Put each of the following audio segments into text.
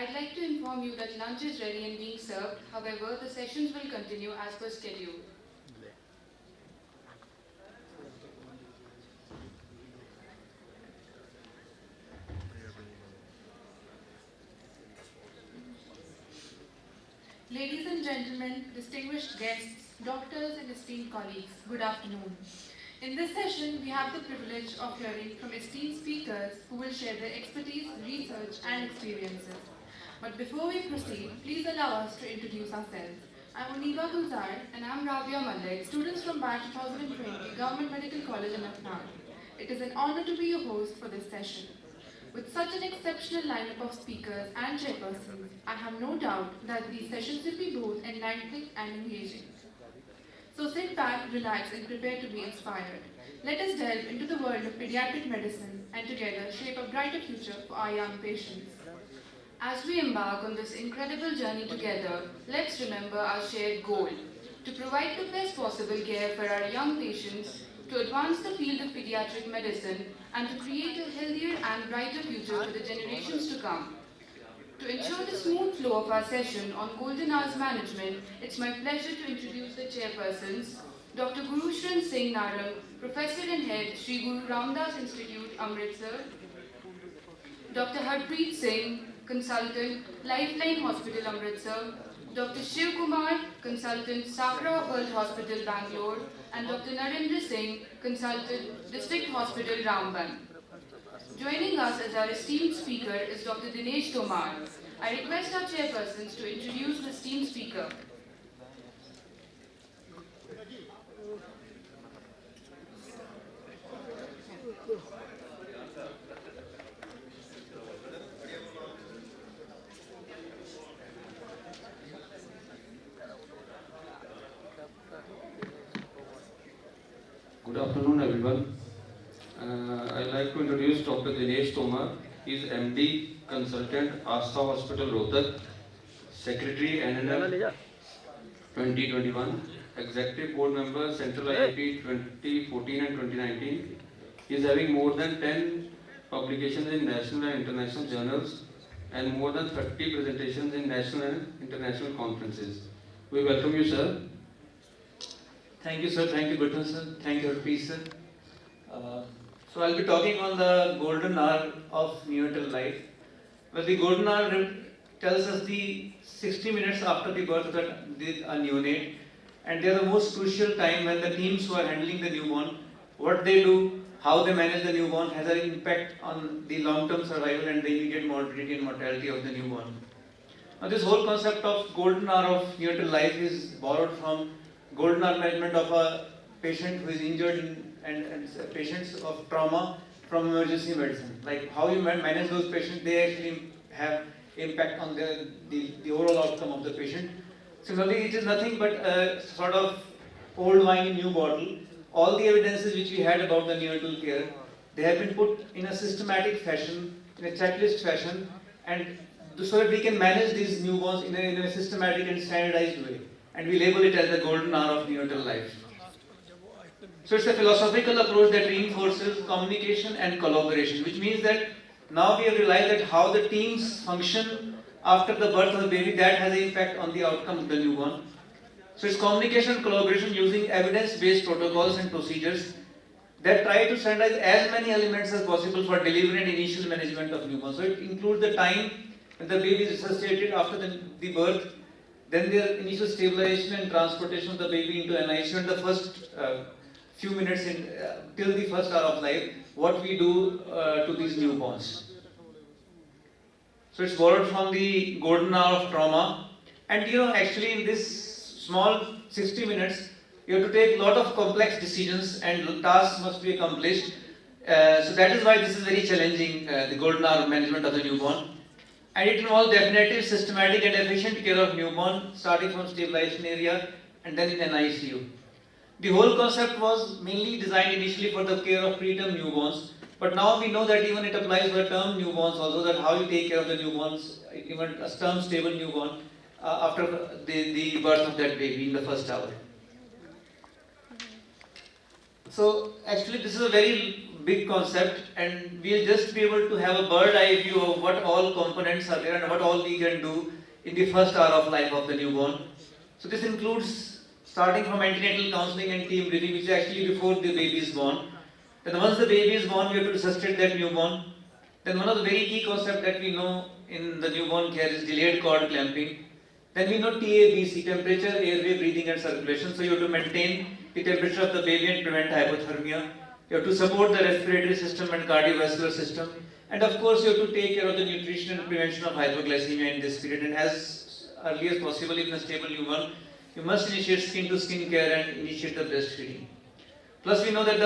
I'd like to inform you that lunch is ready and being served. However, the sessions will continue as per schedule. Ladies and gentlemen, distinguished guests, doctors and esteemed colleagues, good afternoon. In this session, we have the privilege of hearing from esteemed speakers who will share their expertise, research and experiences. But before we proceed, please allow us to introduce ourselves. I'm Univa Gulzar and I'm Rabia Malik, students from batch 2020, Government Medical College in Lucknow. It is an honor to be your host for this session. With such an exceptional lineup of speakers and chairpersons, I have no doubt that these sessions will be both enlightening and engaging. So sit back, relax and prepare to be inspired. Let us delve into the world of pediatric medicine and together shape a brighter future for our young patients. As we embark on this incredible journey together, let's remember our shared goal: to provide the best possible care for our young patients, to advance the field of pediatric medicine, and to create a healthier and brighter future for the generations to come. To ensure the smooth flow of our session on Golden Hours Management, it's my pleasure to introduce the chairpersons, Dr. Guru Shran Singh Narang, Professor and Head, Sri Guru Ramdas Institute, Amritsar; Dr. Harpreet Singh, Consultant, Lifeline Hospital, Amritsar; Dr. Shiv Kumar, Consultant, Sakra World Hospital, Bangalore; and Dr. Narendra Singh, Consultant, District Hospital, Ramban. Joining us as our esteemed speaker is Dr. Dinesh Tomar. I request our chairpersons to introduce the esteemed speaker. Good afternoon, everyone. I'd like to introduce Dr. Dinesh Tomar. He is MD, Consultant, Astha Hospital, Rohtak, Secretary, NNF 2021, Executive Board Member, Central IIT 2014 and 2019. He is having more than 10 publications in national and international journals and more than 30 presentations in national and international conferences. We welcome you, sir. Thank you, sir. Thank you, Gutton, sir. Thank you, Harpreet, sir. So I'll be talking on the golden hour of neonatal life. Well, the golden hour tells us the 60 minutes after the birth of a neonate, and they are the most crucial time when the teams who are handling the newborn, what they do, how they manage the newborn has an impact on the long-term survival and the immediate morbidity and mortality of the newborn. Now, this whole concept of golden hour of neonatal life is borrowed from golden hour management of a patient who is injured and patients of trauma from emergency medicine. Like how you manage those patients, they actually have impact on the overall outcome of the patient. Similarly, it is nothing but a sort of old wine in new bottle. All the evidences which we had about the neonatal care, they have been put in a systematic fashion, in a checklist fashion, and so that we can manage these newborns in a systematic and standardized way. And we label it as the golden hour of neonatal life. So it's a philosophical approach that reinforces communication and collaboration, which means that now we have realized that how the teams function after the birth of the baby, that has an impact on the outcome of the newborn. So it's communication and collaboration using evidence-based protocols and procedures that try to standardize as many elements as possible for delivery and initial management of newborn. So it includes the time when the baby is resuscitated after the birth, then their initial stabilization and transportation of the baby into NICU, and the first few minutes till the first hour of life, what we do to these newborns. So it's borrowed from the golden hour of trauma, and actually in this small 60 minutes, you have to take a lot of complex decisions and tasks must be accomplished. So that is why this is very challenging, the golden hour management of the newborn. And it involves definitive, systematic and efficient care of newborn, starting from stabilization area and then in NICU. The whole concept was mainly designed initially for the care of preterm newborns, but now we know that even it applies for term newborns also, that how you take care of the newborns, even a term stable newborn, after the birth of that baby in the first hour. So actually this is a very big concept, and we'll just be able to have a bird eye view of what all components are there and what all we can do in the first hour of life of the newborn. So this includes starting from antenatal counseling and team briefing, which is actually before the baby is born. Then once the baby is born, we have to resuscitate that newborn. Then one of the very key concepts that we know in the newborn care is delayed cord clamping. Then we know TABC, temperature, airway, breathing and circulation. So you have to maintain the temperature of the baby and prevent hypothermia. You have to support the respiratory system and cardiovascular system. And of course, you have to take care of the nutrition and prevention of hypoglycemia in this period. And as early as possible, in a stable newborn, you must initiate skin-to-skin care and initiate the breastfeeding. Plus, we know that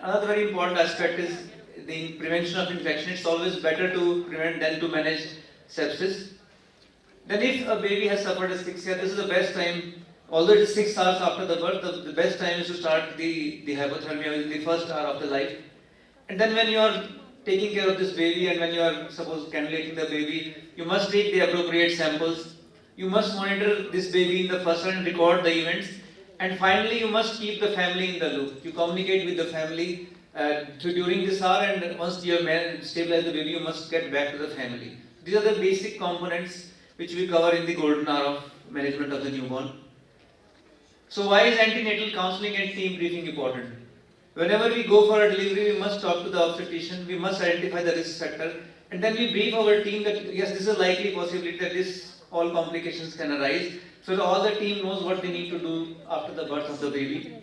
another very important aspect is the prevention of infection. It's always better to prevent than to manage sepsis. Then if a baby has suffered asphyxia, this is the best time, although it is 6 hours after the birth, the best time is to start the hypothermia in the first hour of the life. And then when you are taking care of this baby and when you are cannulating the baby, you must take the appropriate samples. You must monitor this baby in the first hour and record the events. And finally, you must keep the family in the loop. You communicate with the family during this hour, and once you have stabilized the baby, you must get back to the family. These are the basic components which we cover in the golden hour of management of the newborn. So why is antenatal counseling and team briefing important? Whenever we go for a delivery, we must talk to the obstetrician, we must identify the risk factor, and then we brief our team that yes, this is a likely possibility that all complications can arise, so that all the team knows what they need to do after the birth of the baby.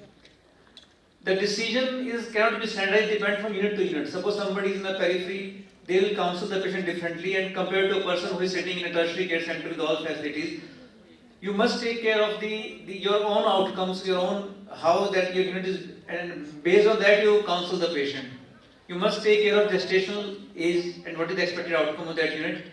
The decision cannot be standardized, depend from unit to unit. Suppose somebody is in the periphery, they will counsel the patient differently, and compared to a person who is sitting in a tertiary care center with all facilities, you must take care of your own outcomes, your own how that your unit is, and based on that you counsel the patient. You must take care of gestational age and what is the expected outcome of that unit.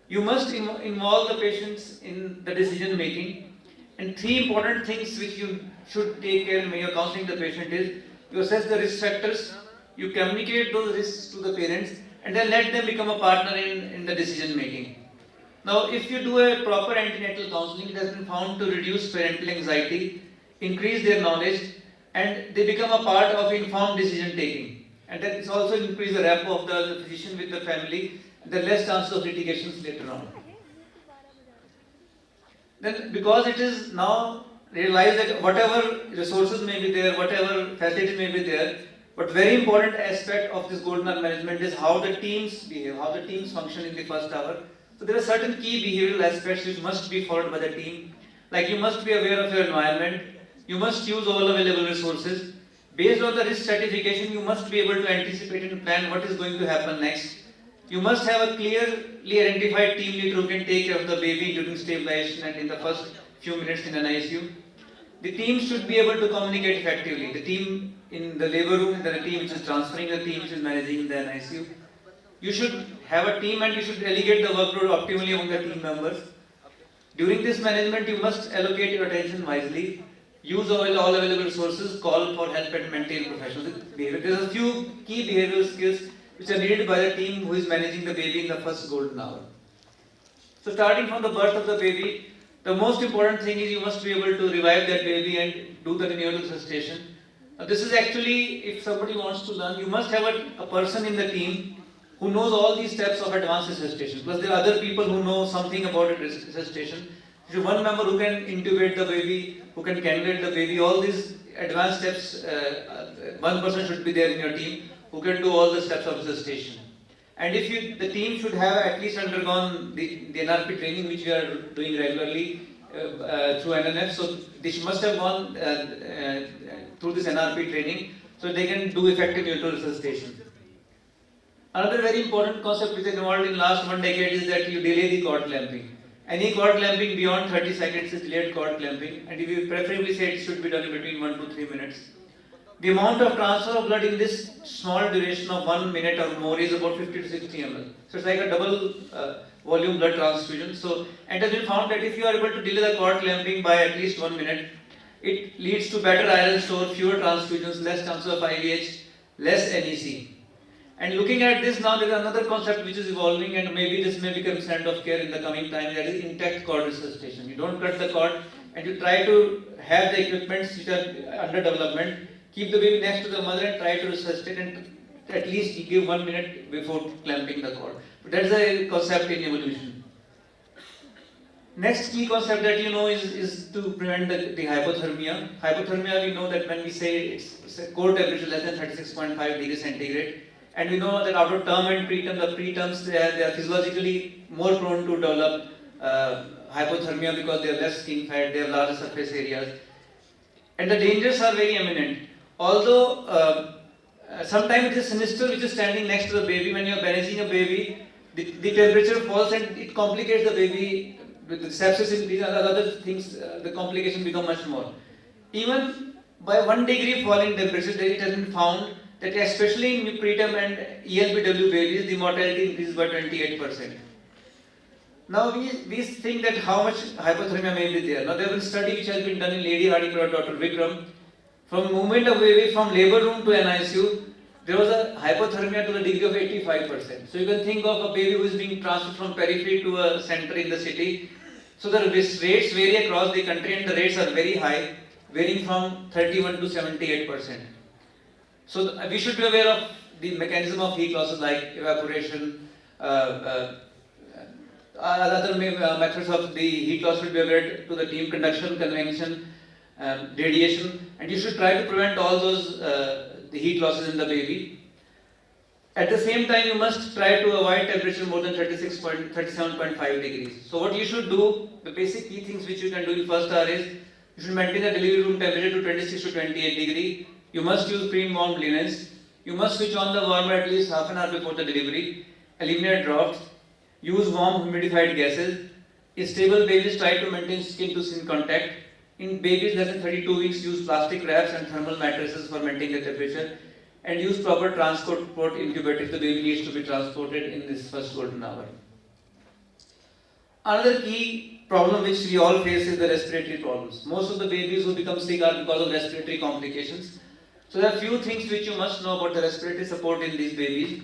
You must involve the patients in the decision making. And 3 important things which you should take care when you're counseling the patient is you assess the risk factors, you communicate those risks to the parents, and then let them become a partner in the decision making. Now, if you do a proper antenatal counseling, it has been found to reduce parental anxiety, increase their knowledge, and they become a part of informed decision taking. And that is also increase the rapport of the physician with the family, and the less chances of litigations later on. Then, because it is now realized that whatever resources may be there, whatever facilities may be there, but very important aspect of this golden hour management is how the teams behave, how the teams function in the first hour. So there are certain key behavioral aspects which must be followed by the team. Like you must be aware of your environment, you must use all available resources. Based on the risk stratification, you must be able to anticipate and plan what is going to happen next. You must have a clearly identified team leader who can take care of the baby during stabilization and in the first few minutes in an ICU. The team should be able to communicate effectively. The team in the labor room, the team which is transferring, the team which is managing the ICU. You should have a team and you should delegate the workload optimally among the team members. During this management, you must allocate your attention wisely, use all available resources, call for help and maintain professional behavior. There are a few key behavioral skills which are needed by the team who is managing the baby in the first golden hour. So starting from the birth of the baby, the most important thing is you must be able to revive that baby and do the neonatal resuscitation. This is actually, if somebody wants to learn, you must have a person in the team who knows all these steps of advanced resuscitation. Plus there are other people who know something about resuscitation. There is one member who can intubate the baby, who can cannulate the baby, all these advanced steps, one person should be there in your team who can do all the steps of resuscitation. And if the team should have at least undergone the NRP training which we are doing regularly through NNF, so they must have gone through this NRP training so they can do effective neonatal resuscitation. Another very important concept which is involved in last 1 decade is that you delay the cord clamping. Any cord clamping beyond 30 seconds is delayed cord clamping, and if you preferably say it should be done in between 1 to 3 minutes. The amount of transfer of blood in this small duration of 1 minute or more is about 50 to 60 ml. So it's like a double volume blood transfusion. So it has been found that if you are able to delay the cord clamping by at least 1 minute, it leads to better iron store, fewer transfusions, less chances of IVH, less NEC. And looking at this now, there is another concept which is evolving, and maybe this may become standard of care in the coming time, that is intact cord resuscitation. You don't cut the cord and you try to have the equipments which are under development, keep the baby next to the mother and try to resuscitate and at least give 1 minute before clamping the cord. But that's a concept in evolution. Next key concept that you know is to prevent the hypothermia. Hypothermia, we know that when we say it's a core temperature less than 36.5 degrees centigrade, and we know that after term and preterm, the preterms they are physiologically more prone to develop hypothermia because they have less skin fat, they have larger surface areas, and the dangers are very imminent. Although sometimes it is sinister which is standing next to the baby. When you are managing a baby, the temperature falls and it complicates the baby. With the sepsis and these other things, the complication become much more. Even by 1 degree fall in temperature, it has been found that especially in preterm and ELBW babies, the mortality increases by 28%. Now we think that how much hypothermia may be there. Now there was a study which has been done in Lady Hardy by Dr. Vikram. From movement of baby from labor room to NICU, there was a hypothermia to the degree of 85%. So you can think of a baby who is being transferred from periphery to a center in the city. So the rates vary across the country and the rates are very high, varying from 31 to 78%. So we should be aware of the mechanism of heat losses like evaporation, other methods of the heat loss should be aware to the team, conduction, convection, radiation, and you should try to prevent all those the heat losses in the baby. At the same time, you must try to avoid temperature more than 37.5 degrees. So what you should do, the basic key things which you can do in first hour is, you should maintain the delivery room temperature to 26 to 28 degree. You must use pre-warmed linens. You must switch on the warmer at least half an hour before the delivery. Eliminate drafts. Use warm humidified gases. In stable babies, try to maintain skin to skin contact. In babies less than 32 weeks, use plastic wraps and thermal mattresses for maintaining the temperature. And use proper transport incubator if the baby needs to be transported in this first golden hour. Another key problem which we all face is the respiratory problems. Most of the babies who become sick are because of respiratory complications. So there are few things which you must know about the respiratory support in these babies.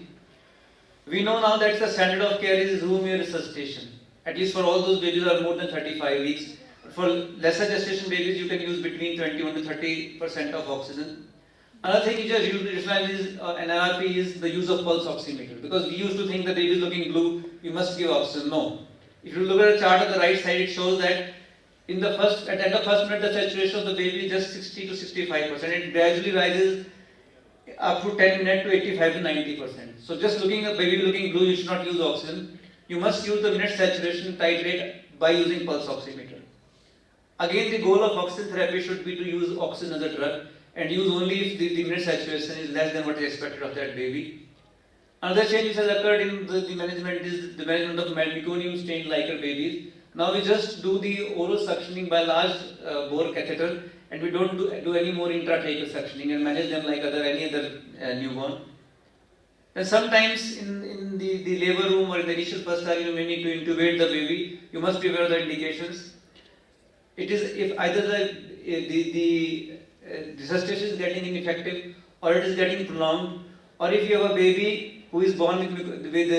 We know now that the standard of care is room air resuscitation. At least for all those babies who are more than 35 weeks. For lesser gestation babies, you can use between 21 to 30% of oxygen. Another thing which is utilized is NRP is the use of pulse oximeter. Because we used to think that baby is looking blue, you must give oxygen. No. If you look at the chart on the right side, it shows that at the end of first minute, the saturation of the baby is just 60 to 65%. It gradually rises up to 10 minutes to 85 to 90%. So just looking at baby looking blue, you should not use oxygen. You must use the minute saturation titrate by using pulse oximeter. Again, the goal of oxygen therapy should be to use oxygen as a drug and use only if the minute saturation is less than what is expected of that baby. Another change which has occurred in the management is the management of meconium stained liquor babies. Now we just do the oral suctioning by large bore catheter and we don't do any more intratracheal suctioning and manage them like any other newborn. And sometimes in the labor room or in the initial first hour you may need to intubate the baby. You must be aware of the indications. It is if either the resuscitation is getting ineffective or it is getting prolonged, or if you have a baby who is born with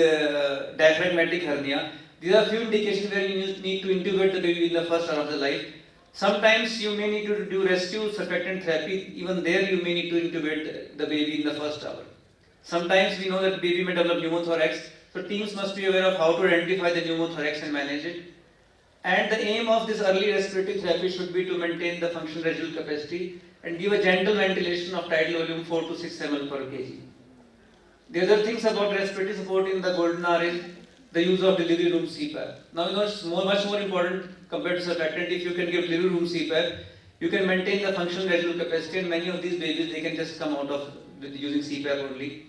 diaphragmatic hernia. These are few indications where you need to intubate the baby in the first hour of the life. Sometimes you may need to do rescue surfactant therapy. Even there you may need to intubate the baby in the first hour. Sometimes we know that baby may develop pneumothorax. So teams must be aware of how to identify the pneumothorax and manage it. And the aim of this early respiratory therapy should be to maintain the functional residual capacity and give a gentle ventilation of tidal volume 4 to 6 ml per kg. The other things about respiratory support in the golden hour is the use of delivery room CPAP. Now you know it's much more important compared to surfactant. If you can give delivery room CPAP, you can maintain the functional residual capacity, and many of these babies they can just come out of using CPAP only.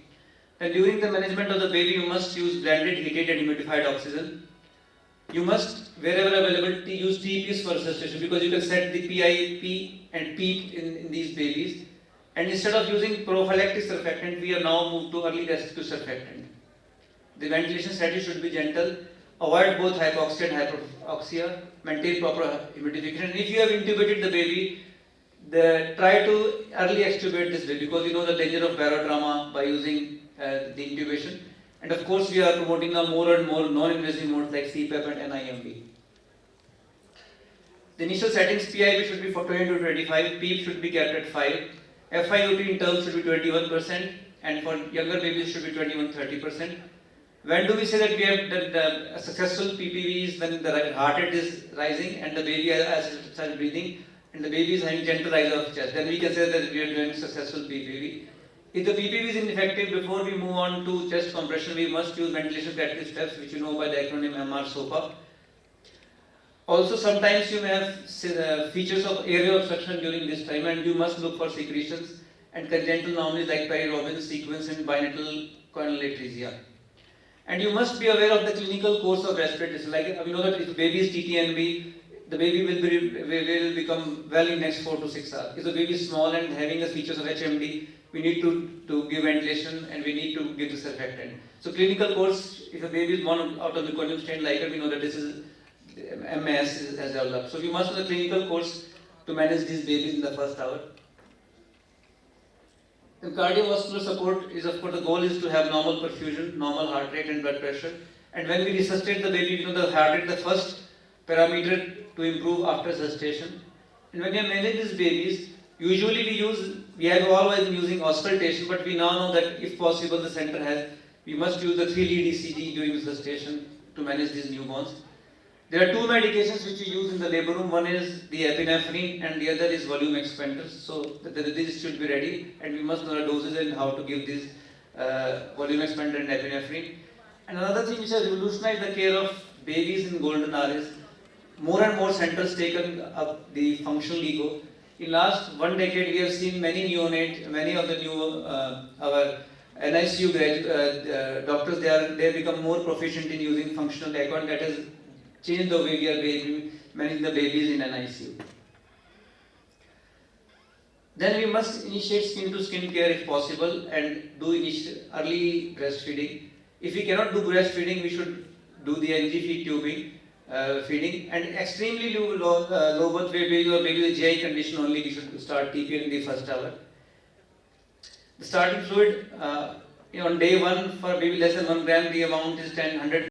And during the management of the baby, you must use blended, heated and humidified oxygen. You must, wherever available, use TPs for resuscitation because you can set the PIP and PEEP in these babies. And instead of using prophylactic surfactant, we have now moved to early rescue surfactant. The ventilation strategy should be gentle, avoid both hypoxia and hypoxia, maintain proper humidification. And if you have intubated the baby, try to early extubate this baby because you know the danger of barotrauma by using the intubation. And of course, we are promoting now more and more non-invasive modes like CPAP and NIMB. The initial settings PIP should be for 20 to 25, PEEP should be kept at 5, FiO2 in terms should be 21%, and for younger babies it should be 21-30%. When do we say that we have done a successful PPV? When the heart rate is rising and the baby has started breathing and the baby is having gentle rise of chest, then we can say that we are doing successful PPV. If the PPV is ineffective, before we move on to chest compression, we must use ventilation corrective steps, which you know by the acronym MR-SOPA. Also, sometimes you may have features of airway obstruction during this time, and you must look for secretions and congenital anomalies like peri-Robin sequence and binatal coronal atresia. And you must be aware of the clinical course of respiratory distress. Like we know that if the baby is TTNB, the baby will become well in next 4 to 6 hours. If the baby is small and having the features of HMD, we need to give ventilation and we need to give the surfactant. So clinical course, if a baby is born out of the meconium strain like we know that this is MAS has developed. So we must know the clinical course to manage these babies in the first hour. And cardiovascular support is, of course, the goal is to have normal perfusion, normal heart rate and blood pressure. And when we resuscitate the baby, you know the heart rate, the first parameter to improve after resuscitation. And when we manage these babies, usually we have always been using auscultation, but we now know that if possible the center has, we must use the 3-lead ECG during resuscitation to manage these newborns. There are 2 medications which we use in the labor room. One is the epinephrine and the other is volume expanders. So these should be ready and we must know the doses and how to give these volume expander and epinephrine. And another thing which has revolutionized the care of babies in golden hour is more and more centers taken up the functional ego. In last 1 decade, we have seen many of the new our NICU doctors. They have become more proficient in using functional echo, and that has changed the way we are managing the babies in NICU. Then we must initiate skin to skin care if possible and do early breastfeeding. If we cannot do breastfeeding, we should do the NG feed tubing. Feeding and extremely low birth weight baby or baby with GI condition only we should start TPN in the first hour. The starting fluid on day 1 for baby less than 1 gram the amount is 100